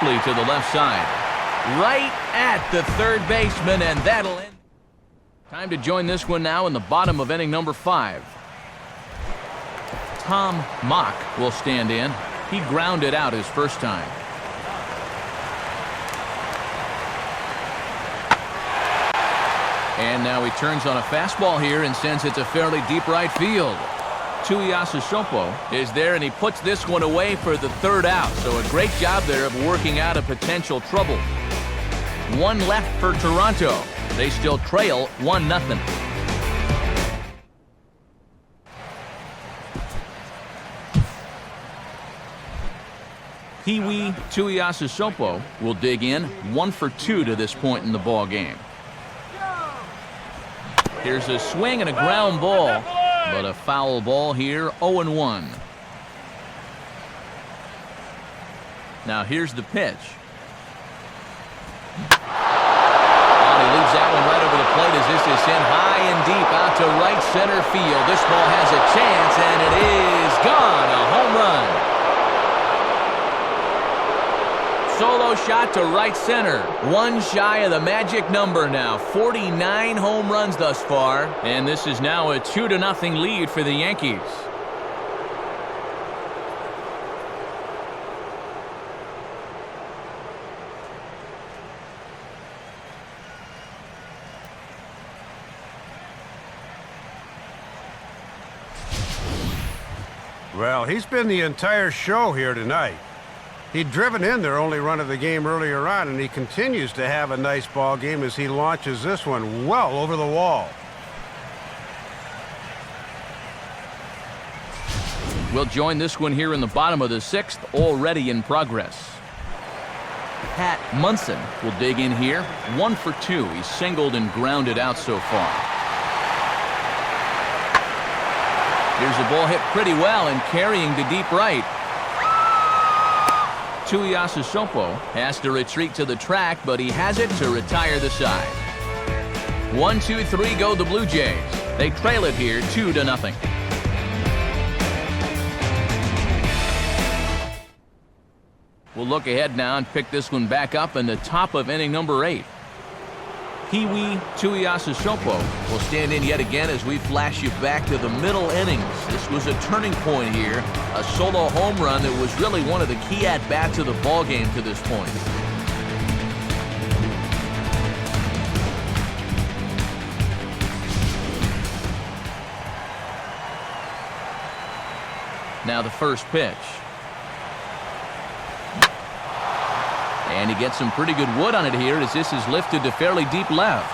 to the left side. Right at the third baseman, and that'll end. Time to join this one now in the bottom of inning number 5. Tom Mock will stand in. He grounded out his first time. And now he turns on a fastball here and sends it to fairly deep right field. Tuiasosopo is there, and he puts this one away for the third out. So a great job there of working out a potential trouble. One left for Toronto. They still trail 1-0. Peewee Tuiasosopo will dig in, 1 for 2 to this point in the ball game. Here's a swing and a ground ball, but a foul ball here, 0-1. Now here's the pitch. And he leaves that one right over the plate as this is sent high and deep out to right center field. This ball has a chance, and it is gone. A home run. Solo shot to right center. One shy of the magic number now. 49 home runs thus far. And this is now a 2-0 lead for the Yankees. Well, he's been the entire show here tonight. He'd driven in their only run of the game earlier on, and he continues to have a nice ball game as he launches this one well over the wall. We'll join this one here in the bottom of the 6th, already in progress. Pat Munson will dig in here, 1 for 2. He's singled and grounded out so far. Here's a ball hit pretty well and carrying to deep right. Tuiasosopo has to retreat to the track, but he has it to retire the side. 1, 2, 3 go the Blue Jays. They trail it here 2-0. We'll look ahead now and pick this one back up in the top of inning number 8. Peewee Tuiasosopo will stand in yet again as we flash you back to the middle innings. This was a turning point here, a solo home run that was really one of the key at-bats of the ball game to this point. Now the first pitch. And he gets some pretty good wood on it here as this is lifted to fairly deep left.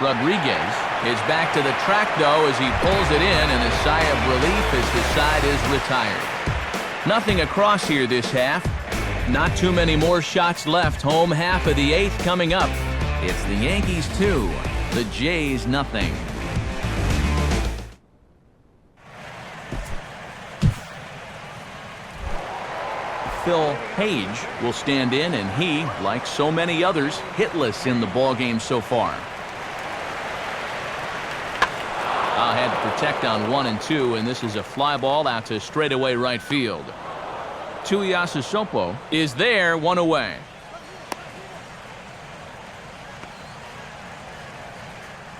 Rodriguez is back to the track, though, as he pulls it in, and a sigh of relief as the side is retired. Nothing across here this half. Not too many more shots left. Home half of the 8th coming up. It's the Yankees 2, the Jays nothing. Phil Page will stand in, and he, like so many others, hitless in the ballgame so far. Had to protect on 1 and 2, and this is a fly ball out to straightaway right field. Tuiasosopo is there, 1 away.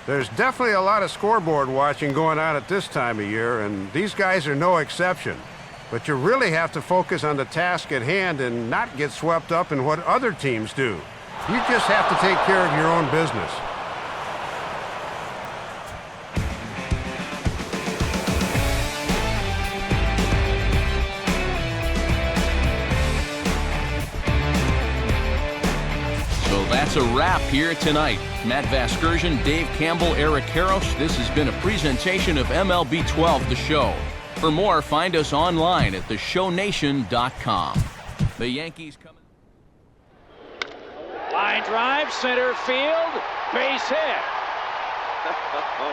There's definitely a lot of scoreboard watching going on at this time of year, and these guys are no exception. But you really have to focus on the task at hand and not get swept up in what other teams do. You just have to take care of your own business. So that's a wrap here tonight. Matt Vasgersian, Dave Campbell, Eric Karros. This has been a presentation of MLB 12, The Show. For more, find us online at theshownation.com. The Yankees coming. Line drive, center field, base hit.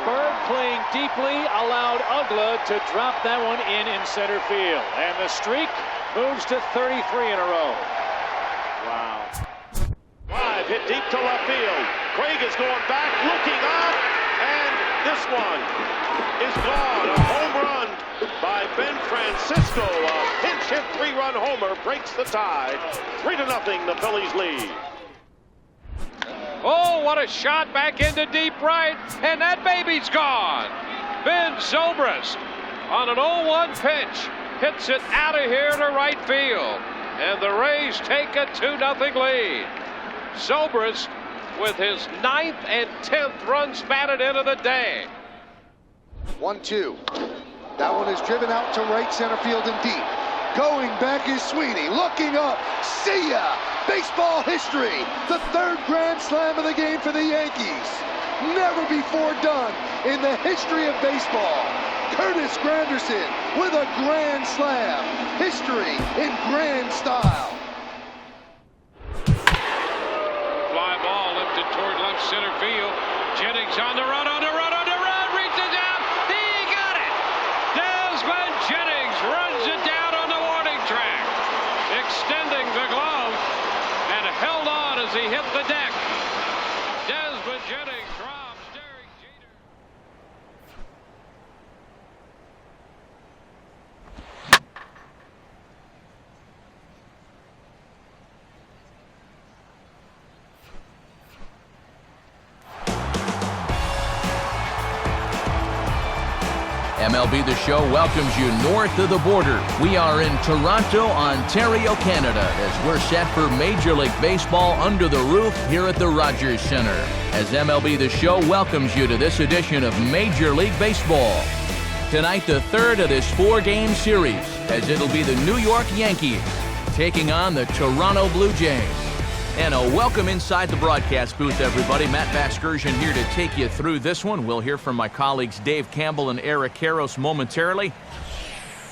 Bird playing deeply allowed Ugla to drop that one in center field. And the streak moves to 33 in a row. Wow. Drive hit deep to left field. Craig is going back, looking up, and this one is gone. A home run by Ben Francisco. A pinch hit 3-run homer breaks the tie. 3-0, the Phillies lead. Oh, what a shot back into deep right, and that baby's gone. Ben Zobrist on an 0-1 pitch hits it out of here to right field, and the Rays take a 2-0 lead. Zobrist with his 9th and 10th runs batted into the day. 1-2. That one is driven out to right center field and deep. Going back is Sweeney, looking up, see ya! Baseball history, the 3rd grand slam of the game for the Yankees. Never before done in the history of baseball. Curtis Granderson with a grand slam. History in grand style. Fly ball lifted toward left center field. Jennings on the run, reaches out, he got it! Desmond Jennings runs it down on the warning track, extending the glove, and held on as he hit the deck. Desmond Jennings drops Derek Jeter. MLB The Show welcomes you north of the border. We are in Toronto, Ontario, Canada, as we're set for Major League Baseball under the roof here at the Rogers Center. As MLB The Show welcomes you to this edition of Major League Baseball. Tonight, the 3rd of this 4-game series, as it'll be the New York Yankees taking on the Toronto Blue Jays. And a welcome inside the broadcast booth, everybody. Matt Vasgersian here to take you through this one. We'll hear from my colleagues Dave Campbell and Eric Karros momentarily.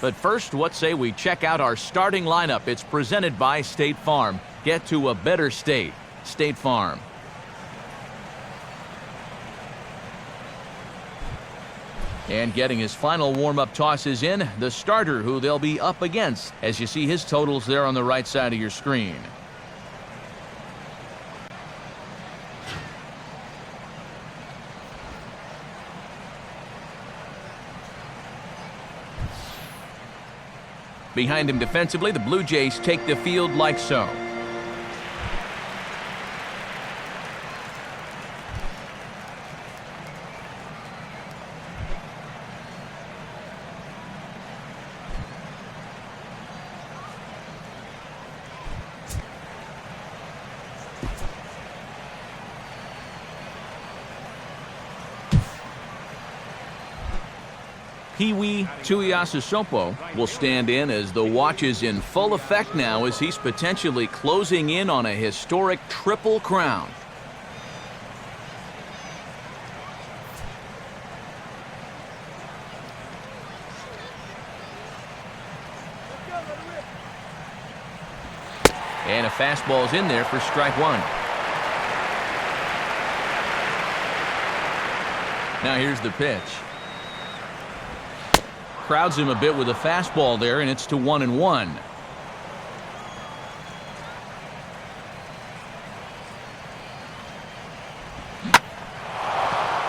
But first, what say we check out our starting lineup? It's presented by State Farm. Get to a better state. State Farm. And getting his final warm-up tosses in, the starter who they'll be up against, as you see his totals there on the right side of your screen. Behind him defensively, the Blue Jays take the field like so. Peewee Tuiasosopo will stand in as the watch is in full effect now as he's potentially closing in on a historic triple crown. And a fastball's in there for strike one. Now here's the pitch. Crowds him a bit with a fastball there, and it's to 1-1.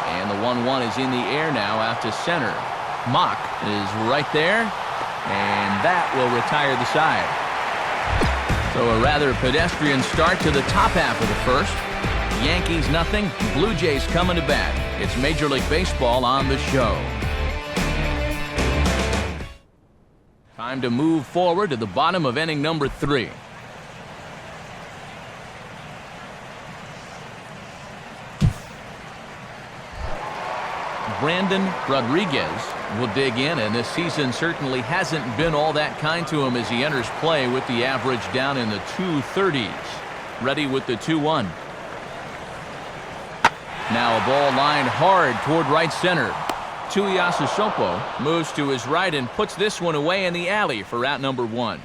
And the 1-1 is in the air now out to center. Mock is right there, and that will retire the side. So a rather pedestrian start to the top half of the first. Yankees nothing, Blue Jays coming to bat. It's Major League Baseball on the show. Time to move forward to the bottom of inning number 3. Brandon Rodriguez will dig in, and this season certainly hasn't been all that kind to him as he enters play with the average down in the 230s. Ready with the 2-1. Now a ball lined hard toward right center. Tuiasosopo moves to his right and puts this one away in the alley for out number 1.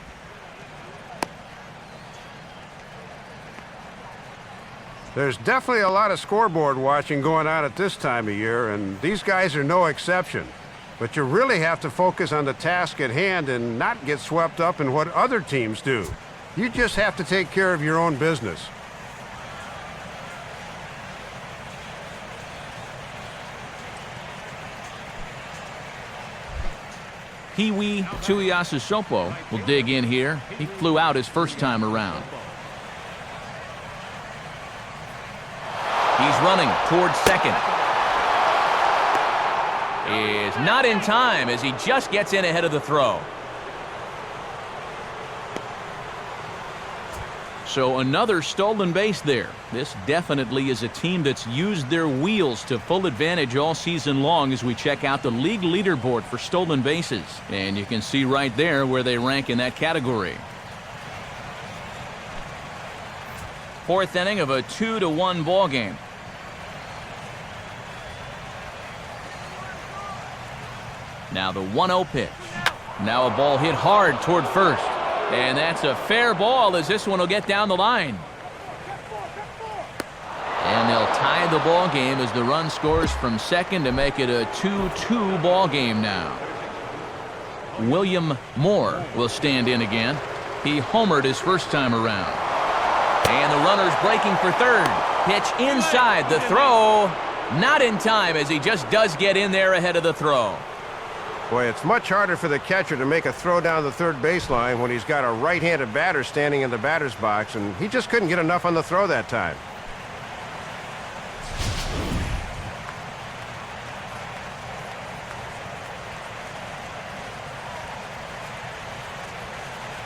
There's definitely a lot of scoreboard watching going on at this time of year, and these guys are no exception. But you really have to focus on the task at hand and not get swept up in what other teams do. You just have to take care of your own business. Peewee Tuiasosopo will dig in here. He flew out his first time around. He's running towards second. Is not in time as he just gets in ahead of the throw. So another stolen base there. This definitely is a team that's used their wheels to full advantage all season long as we check out the league leaderboard for stolen bases. And you can see right there where they rank in that category. Fourth inning of a 2-1 ball game. Now the 1-0 pitch. Now a ball hit hard toward first. And that's a fair ball as this one will get down the line. And they'll tie the ball game as the run scores from second to make it a 2-2 ball game now. William Moore will stand in again. He homered his first time around. And the runner's breaking for third. Pitch inside the throw. Not in time as he just does get in there ahead of the throw. Boy, it's much harder for the catcher to make a throw down the third baseline when he's got a right-handed batter standing in the batter's box, and he just couldn't get enough on the throw that time.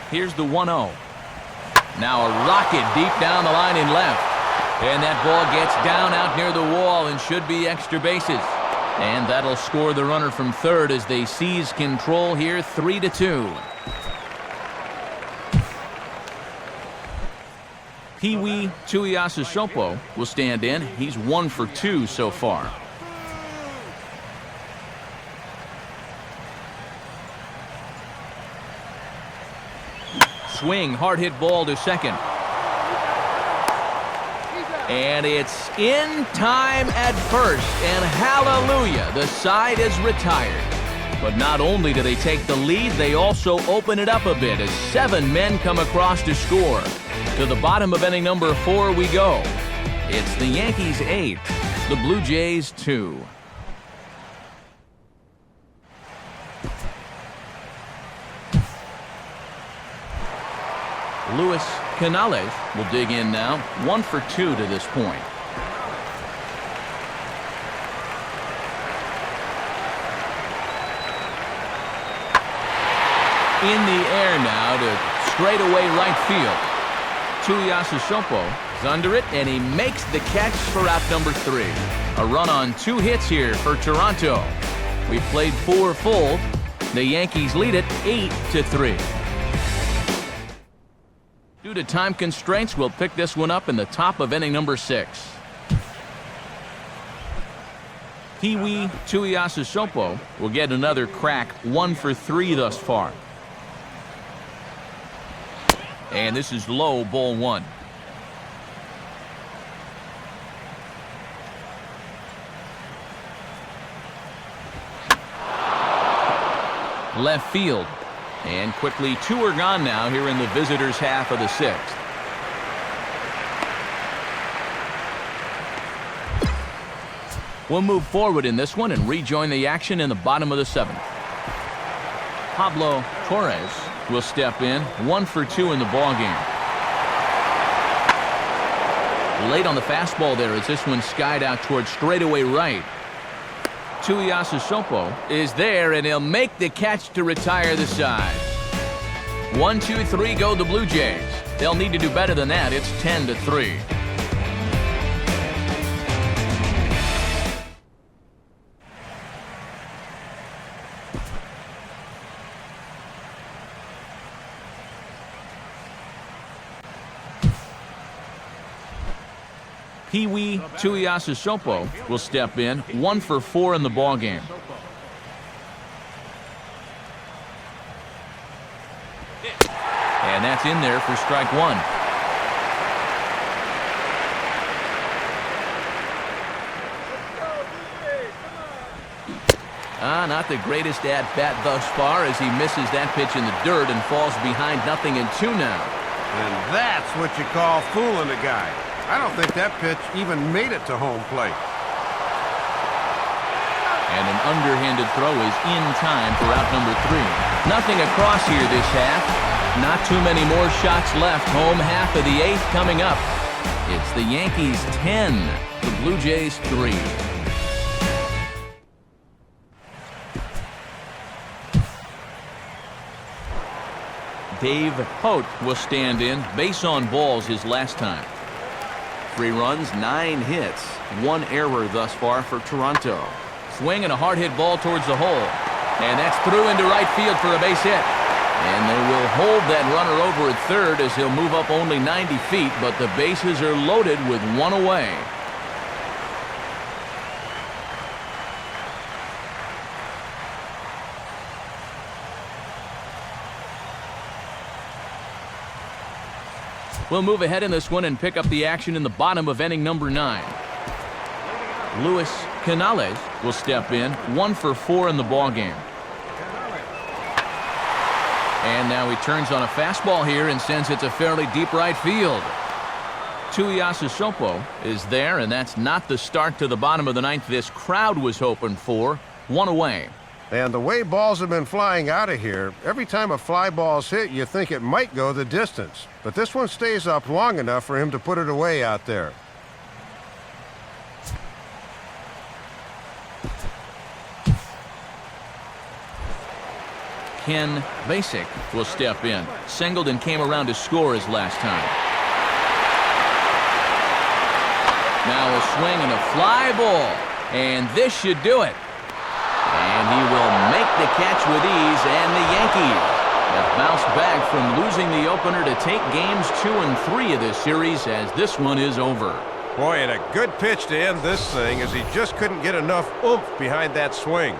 Here's the 1-0. Now a rocket deep down the line in left. And that ball gets down out near the wall and should be extra bases. And that'll score the runner from third as they seize control here, 3-2. Peewee Tuiasosopo will stand in. He's 1 for 2 so far. Swing, hard hit ball to second. And it's in time at first, and hallelujah, the side is retired. But not only do they take the lead, they also open it up a bit as 7 men come across to score. To the bottom of inning number 4 we go. It's the Yankees 8, the Blue Jays 2. Luis Canales will dig in now, 1 for 2 to this point. In the air now to straightaway right field. Tuiasosopo is under it, and he makes the catch for out number 3. A run on 2 hits here for Toronto. We've played 4 full. The Yankees lead it 8-3. Due to time constraints, we'll pick this one up in the top of inning number 6. Peewee Tuiasosopo will get another crack, 1 for 3 thus far. And this is low, ball 1. Left field. And quickly 2 are gone now here in the visitors' half of the 6th. We'll move forward in this one and rejoin the action in the bottom of the 7th. Pablo Torres will step in, 1 for 2 in the ballgame. Late on the fastball there as this one skied out towards straightaway right. Tuiasosopo is there, and he'll make the catch to retire the side. 1, 2, 3 go the Blue Jays. They'll need to do better than that. It's 10-3. Peewee Tuiasosopo will step in, 1 for 4 in the ballgame. And that's in there for strike 1. Not the greatest at-bat thus far as he misses that pitch in the dirt and falls behind 0-2 now. And that's what you call fooling a guy. I don't think that pitch even made it to home plate. And an underhanded throw is in time for out number 3. Nothing across here this half. Not too many more shots left. Home half of the 8th coming up. It's the Yankees 10, the Blue Jays 3. Dave Hote will stand in. Base on balls his last time. 3 runs, 9 hits, 1 error thus far for Toronto. Swing and a hard hit ball towards the hole. And that's through into right field for a base hit. And they will hold that runner over at third as he'll move up only 90 feet, but the bases are loaded with 1 away. We'll move ahead in this one and pick up the action in the bottom of inning number 9. Luis Canales will step in, 1 for 4 in the ballgame. And now he turns on a fastball here and sends it to fairly deep right field. Tuiasosopo is there, and that's not the start to the bottom of the 9th this crowd was hoping for. 1 away. And the way balls have been flying out of here, every time a fly ball's hit, you think it might go the distance. But this one stays up long enough for him to put it away out there. Ken Basic will step in. Singled and came around to score his last time. Now a swing and a fly ball. And this should do it. And he will make the catch with ease, and the Yankees have bounced back from losing the opener to take games 2 and 3 of this series as this one is over. Boy, and a good pitch to end this thing as he just couldn't get enough oomph behind that swing.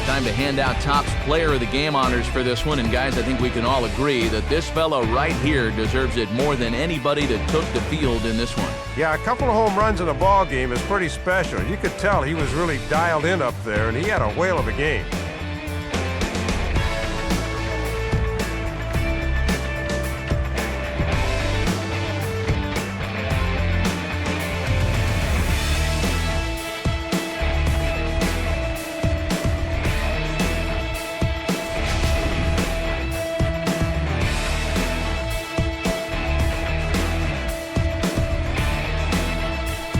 Time to hand out Topps Player of the Game honors for this one, and guys, I think we can all agree that this fellow right here deserves it more than anybody that took the field in this one. Yeah, a couple of home runs in a ball game is pretty special. You could tell he was really dialed in up there, and he had a whale of a game.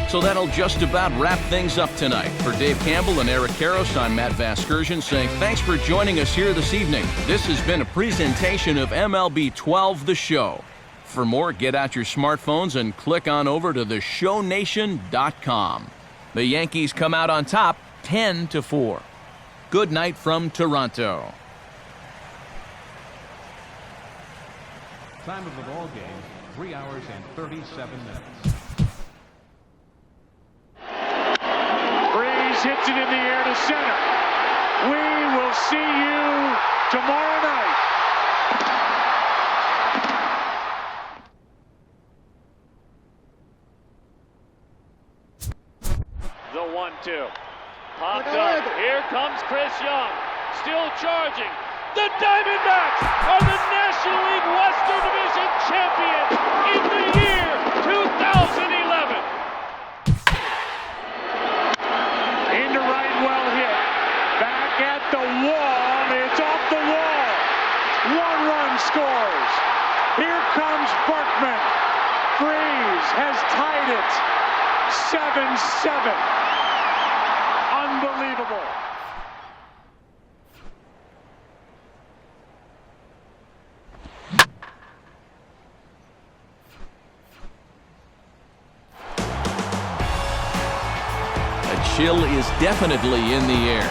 So that'll just about wrap things up tonight. For Dave Campbell and Eric Karros, I'm Matt Vasgersian saying thanks for joining us here this evening. This has been a presentation of MLB 12 The Show. For more, get out your smartphones and click on over to theshownation.com. The Yankees come out on top 10-4. Good night from Toronto. Time of the ball game, 3 hours and 37 minutes. Hits it in the air to center. We will see you tomorrow night. The 1-2. Popped up. Here comes Chris Young. Still charging. The Diamondbacks are the National League Western Division champions in the year 2011. Into right, well hit. Back at the wall. It's off the wall. 1 run scores. Here comes Berkman. Freeze has tied it. 7-7. Unbelievable. A chill is definitely in the air.